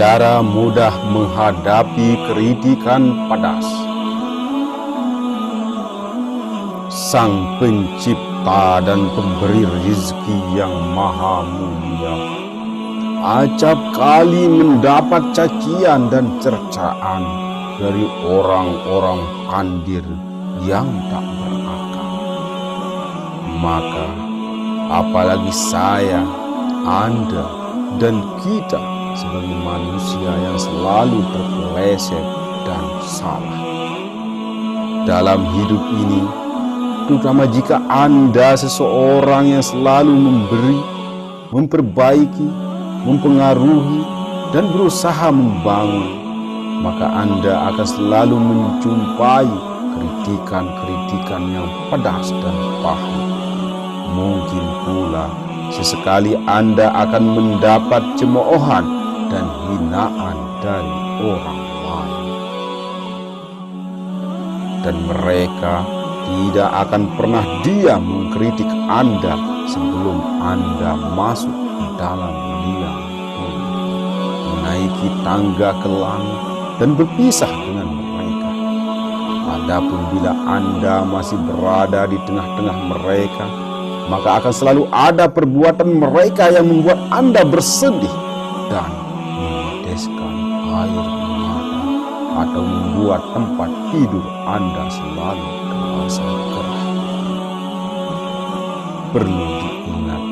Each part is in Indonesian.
cara mudah menghadapi kritikan pedas. Sang pencipta dan pemberi rezeki yang maha mulia acap kali mendapat cacian dan cercaan dari orang-orang pandir yang tak berakal. Maka apalagi saya, Anda, dan kita sebagai manusia yang selalu terpeleset dan salah. Dalam hidup ini, terutama jika Anda seseorang yang selalu memberi, memperbaiki, mempengaruhi, dan berusaha membangun, maka Anda akan selalu menjumpai kritikan-kritikan yang pedas dan pahit. Mungkin pula sesekali Anda akan mendapat cemoohan dan hinaan dari orang lain. Dan mereka tidak akan pernah diam mengkritik Anda sebelum Anda masuk ke dalam liang bumi, menaiki tangga ke langit dan berpisah dengan mereka. Adapun bila Anda masih berada di tengah-tengah mereka, maka akan selalu ada perbuatan mereka yang membuat Anda bersedih dan meneteskan air mata, atau membuat tempat tidur Anda selalu terasa gerah. Perlu diingat,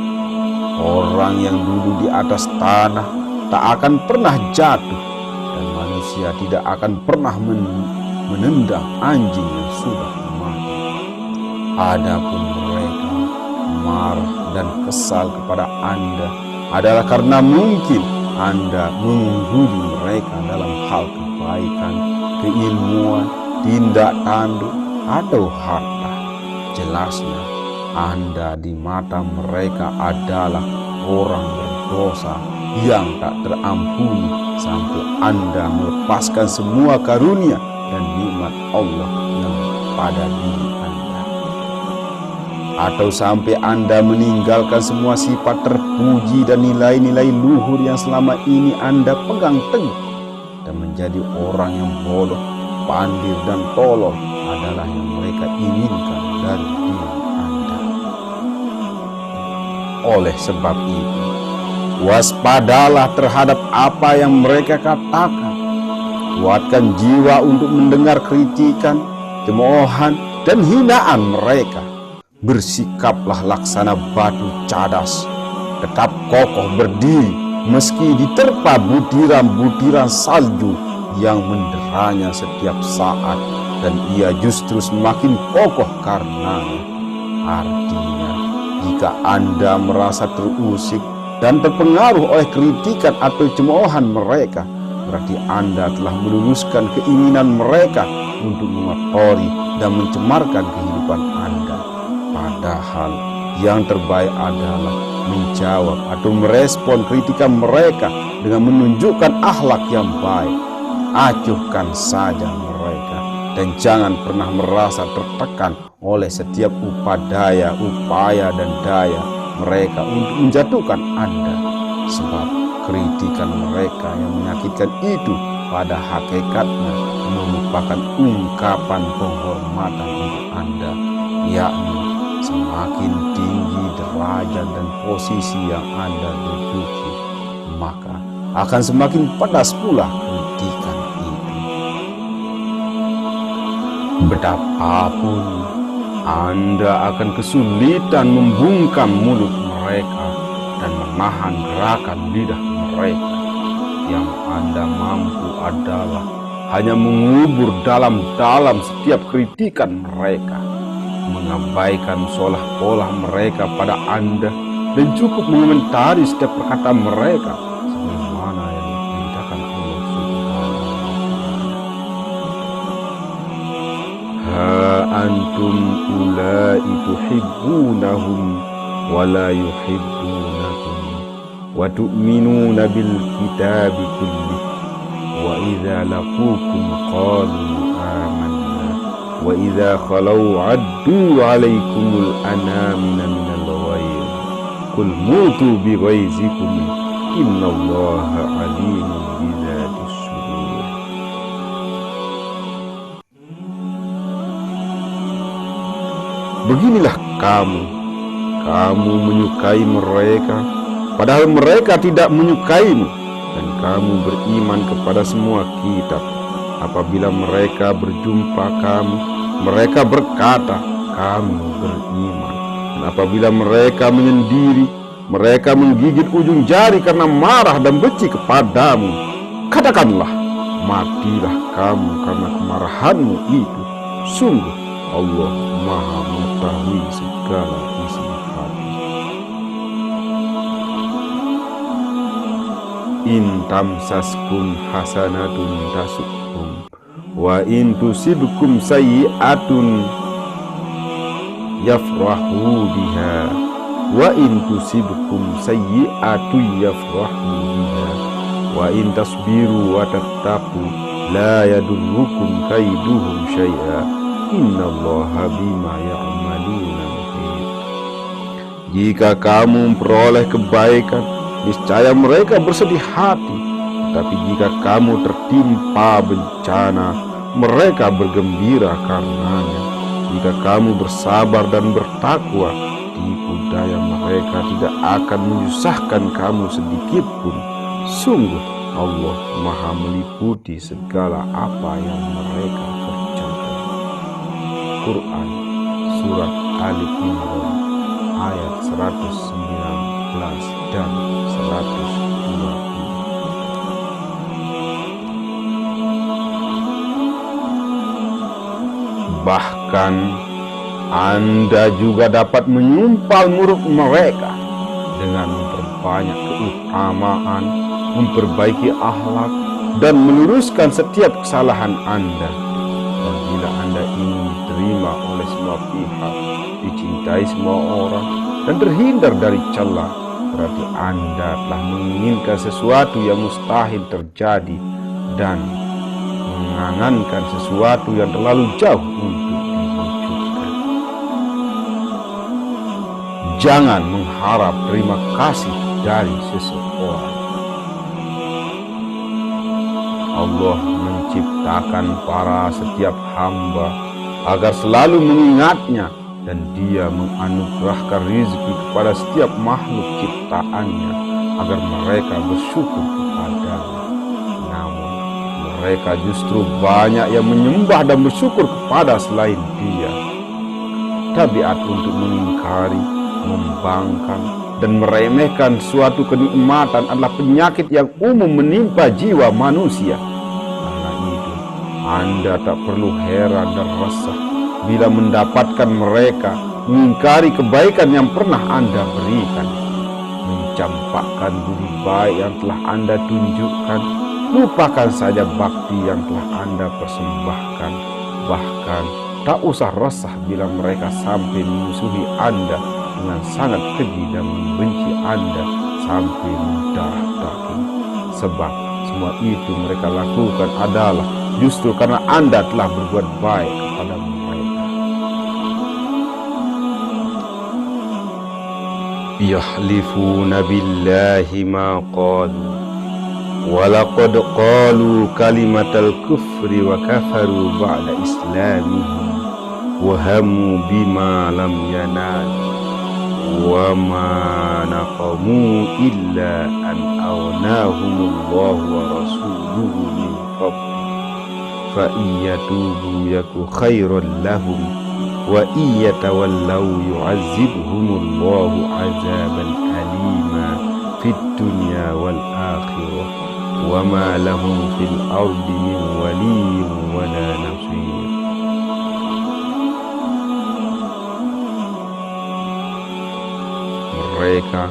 orang yang duduk di atas tanah tak akan pernah jatuh, dan manusia tidak akan pernah menendang anjing yang sudah mati. Adapun mereka marah dan kesal kepada Anda adalah karena mungkin Anda mengungguli mereka dalam hal kebaikan, keilmuan, tindak tanduk, atau harta. Jelasnya, Anda di mata mereka adalah orang berdosa yang tak terampuni sampai Anda melepaskan semua karunia dan nikmat Allah yang pada diri Anda. Atau sampai Anda meninggalkan semua sifat terpuji dan nilai-nilai luhur yang selama ini Anda pegang teguh, dan menjadi orang yang bodoh, pandir, dan tolol adalah yang mereka inginkan dari diri Anda. Oleh sebab itu, waspadalah terhadap apa yang mereka katakan. Kuatkan jiwa untuk mendengar kritikan, cemoohan, dan hinaan mereka. Bersikaplah laksana batu cadas, tetap kokoh berdiri meski diterpa butiran-butiran salju yang menderanya setiap saat, dan ia justru semakin kokoh karenanya. Artinya, jika Anda merasa terusik dan terpengaruh oleh kritikan atau cemoohan mereka, berarti Anda telah meluluskan keinginan mereka untuk mengotori dan mencemarkan kehidupan Anda. Padahal yang terbaik adalah menjawab atau merespon kritikan mereka dengan menunjukkan akhlak yang baik. Acuhkan saja mereka dan jangan pernah merasa tertekan oleh setiap upaya dan daya mereka untuk menjatuhkan Anda. Sebab kritikan mereka yang menyakitkan itu pada hakikatnya merupakan ungkapan penghormatan untuk Anda, yakni semakin tinggi derajat dan posisi yang Anda duduki, maka akan semakin pedas pula kritikan itu. Betapapun Anda akan kesulitan membungkam mulut mereka dan menahan gerakan lidah mereka, yang Anda mampu adalah hanya mengubur dalam-dalam setiap kritikan mereka, mengabaikan seolah-olah mereka pada Anda, dan cukup mengomentari setiap perkataan mereka sebagaimana yang diperintahkan Allah Subhanahu wa Ta'ala. Ha antum ulai tuhibbunahum wa la yuhibbunakum wa tu'minuna bil kitabi kullih wa idza laqukum qalu amanna wa idza khalau addu alaikumul anamina minal ghayr qul mutu bi ghaizikum Innallaha alimun bidzatish sudur. Beginilah kamu menyukai mereka, padahal mereka tidak menyukaimu, dan kamu beriman kepada semua kitab. Apabila mereka berjumpa kamu, mereka berkata, kami beriman. Dan apabila mereka menyendiri, mereka menggigit ujung jari karena marah dan benci kepadamu. Katakanlah, matilah kamu karena kemarahanmu itu. Sungguh Allah Maha mengetahui segala isi hati. In tamsaskum hasanatun tasukum, wa in tusibkum sayyi'atun yafrahu biha, wa in tusibkum sayyi'atun yafrahu biha, wa in tasbiru wa tattaqu la yadurrukum kaiduhum syai'a, innallaha bima ya'maluna muhit. Jika kamu memperoleh kebaikan, niscaya mereka bersedih hati. Tapi jika kamu tertimpa bencana, mereka bergembira karenanya. Jika kamu bersabar dan bertakwa, tipu daya mereka tidak akan menyusahkan kamu sedikit pun. Sungguh Allah Maha meliputi segala apa yang mereka kerjakan. Quran Surat Ali Imran ayat 119 dan 120. Bahkan Anda juga dapat menyumpal muruk mereka dengan memperbanyak keutamaan, memperbaiki akhlak, dan meluruskan setiap kesalahan Anda. Dan bila Anda ingin diterima oleh semua pihak, dicintai semua orang, dan terhindar dari celah, berarti Anda telah menginginkan sesuatu yang mustahil terjadi dan mengangankan sesuatu yang terlalu jauh untuk diwujudkan. Jangan mengharap terima kasih dari seseorang. Allah menciptakan para setiap hamba agar selalu mengingatnya, dan Dia menganugerahkan rezeki kepada setiap makhluk ciptaannya agar mereka bersyukur kepadanya. Namun mereka justru banyak yang menyembah dan bersyukur kepada selain Dia. Tabiat untuk mengingkari, membangkang, dan meremehkan suatu kenikmatan adalah penyakit yang umum menimpa jiwa manusia. Karena itu, Anda tak perlu heran dan resah bila mendapatkan mereka mengingkari kebaikan yang pernah Anda berikan, mencampakkan budi baik yang telah Anda tunjukkan, lupakan saja bakti yang telah Anda persembahkan. Bahkan tak usah resah bila mereka sampai memusuhi Anda dengan sangat keji dan membenci Anda sampai mendarah daging. Sebab semua itu mereka lakukan adalah justru karena Anda telah berbuat baik kepada mereka. Yahlifuna billahi ma qalu wa laqad qalu kalimatal kufri wa kafaru ba'da islamihim wa hamu bima lam yanalu wa ma naqamu illa an aghnahumullahu wa rasuluhu min fadli fa iyatubu yaku khairan lahum wa iyatawallaw yu'azzibhumullahu 'adzaban alima fid dunya wal akhirah wa ma lahum fil ardi min waliyyin wa la nasir. Mereka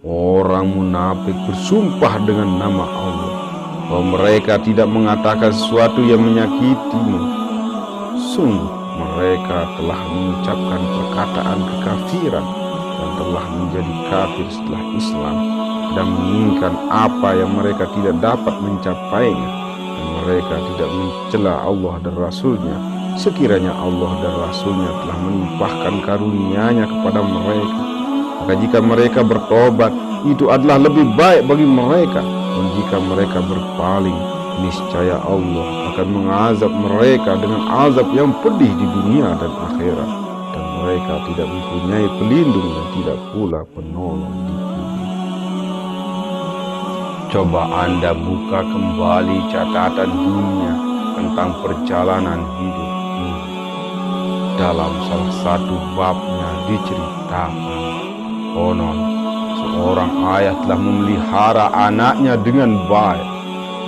orang munafik bersumpah dengan nama Allah bahwa mereka tidak mengatakan sesuatu yang menyakitimu. Sungguh mereka telah mengucapkan perkataan kekafiran dan telah menjadi kafir setelah Islam, dan menginginkan apa yang mereka tidak dapat mencapainya, dan mereka tidak mencela Allah dan Rasulnya sekiranya Allah dan Rasulnya telah melimpahkan karunia-Nya kepada mereka. Maka jika mereka bertobat, itu adalah lebih baik bagi mereka. Dan jika mereka berpaling, niscaya Allah akan mengazab mereka dengan azab yang pedih di dunia dan akhirat. Dan mereka tidak mempunyai pelindung dan tidak pula penolong di bumi. Coba Anda buka kembali catatan dunia tentang perjalanan hidup ini. Dalam salah satu babnya diceritakan, konon seorang ayah telah memelihara anaknya dengan baik.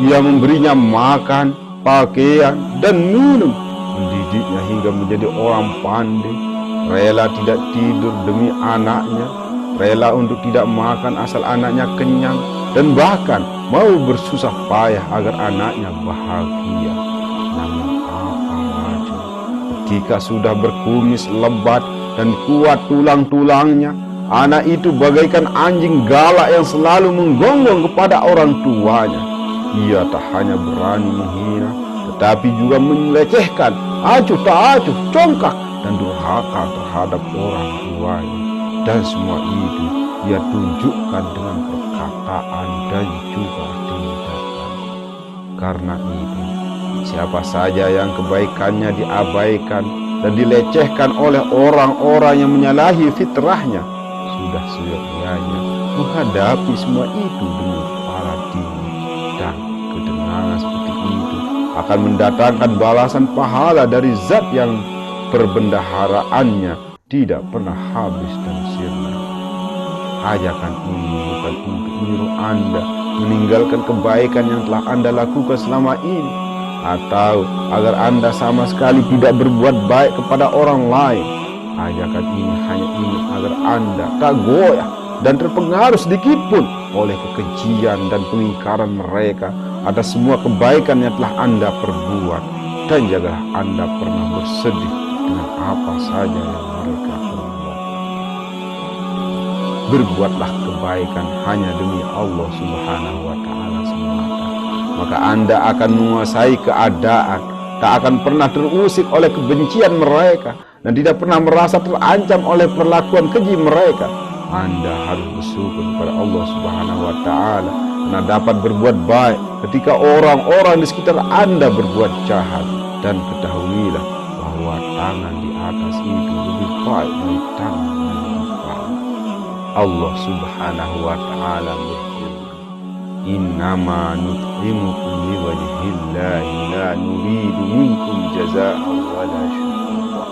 Ia memberinya makan, pakaian, dan minum, mendidiknya hingga menjadi orang pandai, rela tidak tidur demi anaknya, rela untuk tidak makan asal anaknya kenyang, dan bahkan mau bersusah payah agar anaknya bahagia. Namun apa laju, ketika sudah berkumis lebat dan kuat tulang-tulangnya, anak itu bagaikan anjing galak yang selalu menggonggong kepada orang tuanya. Ia tak hanya berani menghina, tetapi juga melecehkan, acuh tak acuh, congkak, dan durhaka terhadap orang tuanya. Dan semua itu ia tunjukkan dengan perkataan dan juga tindakan. Karena itu, siapa saja yang kebaikannya diabaikan dan dilecehkan oleh orang-orang yang menyalahi fitrahnya, sudah seyogyanya menghadapi semua itu dengan kepala dingin. Dan ketenangan seperti itu akan mendatangkan balasan pahala dari zat yang perbendaharaannya tidak pernah habis dan sirna. Ajakan ini bukan untuk menyuruh Anda meninggalkan kebaikan yang telah Anda lakukan selama ini, atau agar Anda sama sekali tidak berbuat baik kepada orang lain. Ajakan ini hanya ingin agar Anda tak goyah dan terpengaruh sedikit pun oleh kekejian dan pengingkaran mereka atas semua kebaikan yang telah Anda perbuat. Dan janganlah Anda pernah bersedih dengan apa saja yang mereka perbuat. Berbuatlah kebaikan hanya demi Allah Subhanahu wa Ta'ala semata. Maka Anda akan menguasai keadaan, tak akan pernah terusik oleh kebencian mereka, dan tidak pernah merasa terancam oleh perlakuan keji mereka. Anda harus bersyukur kepada Allah Subhanahu wa Ta'ala karena dapat berbuat baik ketika orang-orang di sekitar Anda berbuat jahat. Dan ketahuilah bahwa tangan di atas itu lebih baik dari tangan yang di bawah. Allah Subhanahu wa Ta'ala berfirman, "Innama nut'imukum liwajhillahi la nuridu minkum jazaa'an wala syukura."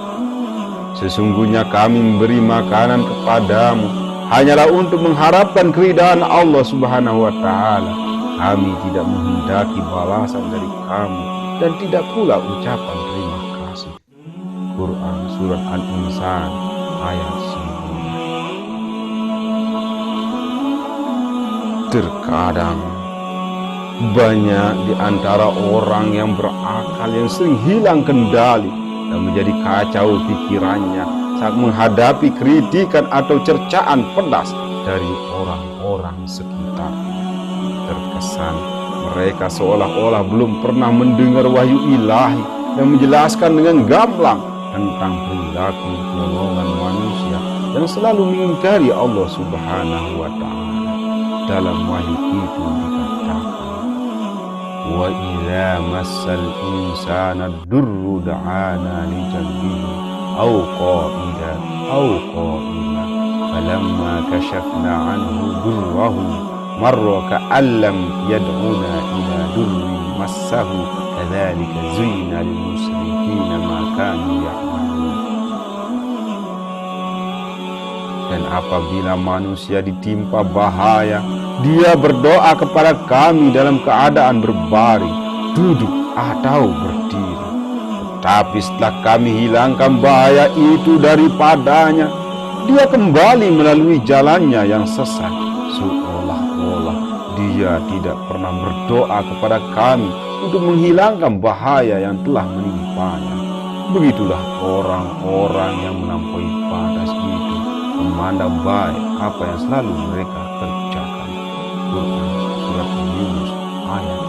Sesungguhnya kami memberi makanan kepadamu hanyalah untuk mengharapkan keridhaan Allah Subhanahu wa Ta'ala. Kami tidak menghendaki balasan dari kamu dan tidak pula ucapan terima kasih. Quran Surat Al-Insan ayat 9. Terkadang banyak di antara orang yang berakal yang sering hilang kendali dan menjadi kacau pikirannya saat menghadapi kritikan atau cercaan pedas dari orang-orang sekitar. Terkesan mereka seolah-olah belum pernah mendengar wahyu ilahi yang menjelaskan dengan gamblang tentang perilaku golongan manusia yang selalu mengingkari Allah Subhanahu wa Ta'ala. Dalam wahyu itu dikatakan, "Wa idza massal insana durru da'ana li janbihi aw qa'ida aw qa'ima falamma kashafna 'anhu durrahu marra ka'allam yad'una ila durrin massahu kadzalika zuyyina lil musrifina ma kanu ya'malun." Dan apabila manusia ditimpa bahaya, dia berdoa kepada kami dalam keadaan berbaring, duduk atau berdiri. Tetapi setelah kami hilangkan bahaya itu daripadanya, dia kembali melalui jalannya yang sesat, seolah-olah dia tidak pernah berdoa kepada kami untuk menghilangkan bahaya yang telah menimpanya. Begitulah orang-orang yang melampaui batas itu memandang baik apa yang selalu mereka kerjakan. Quran Surat Yunus ayat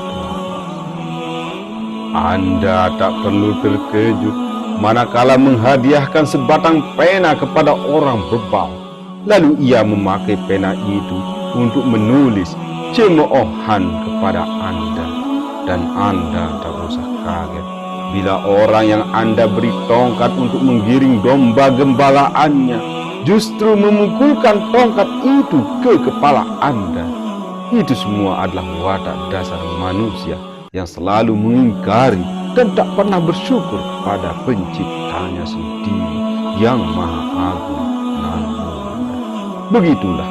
12. Anda tak perlu terkejut manakala menghadiahkan sebatang pena kepada orang bebal, Lalu ia memakai pena itu untuk menulis cemoohan kepada Anda. Dan Anda tak usah kaget bila orang yang Anda beri tongkat untuk menggiring domba gembalaannya justru memukulkan tongkat itu ke kepala Anda. Itu semua adalah watak dasar manusia yang selalu mengingkari dan tak pernah bersyukur pada penciptanya sendiri yang maha agung dan mulia. Begitulah,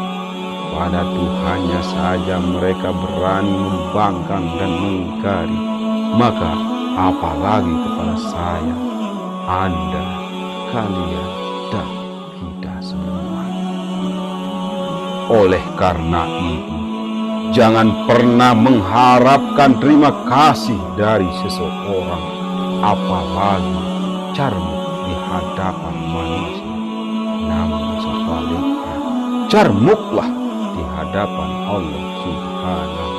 pada Tuhannya saja mereka berani membangkang dan mengingkari, maka apalagi kepada saya, Anda, kalian, dan kita semua. Oleh karena itu, jangan pernah mengharapkan terima kasih dari seseorang, apalagi carmuk di hadapan manusia. Namun sebaliknya, carmuklah di hadapan Allah Subhanahu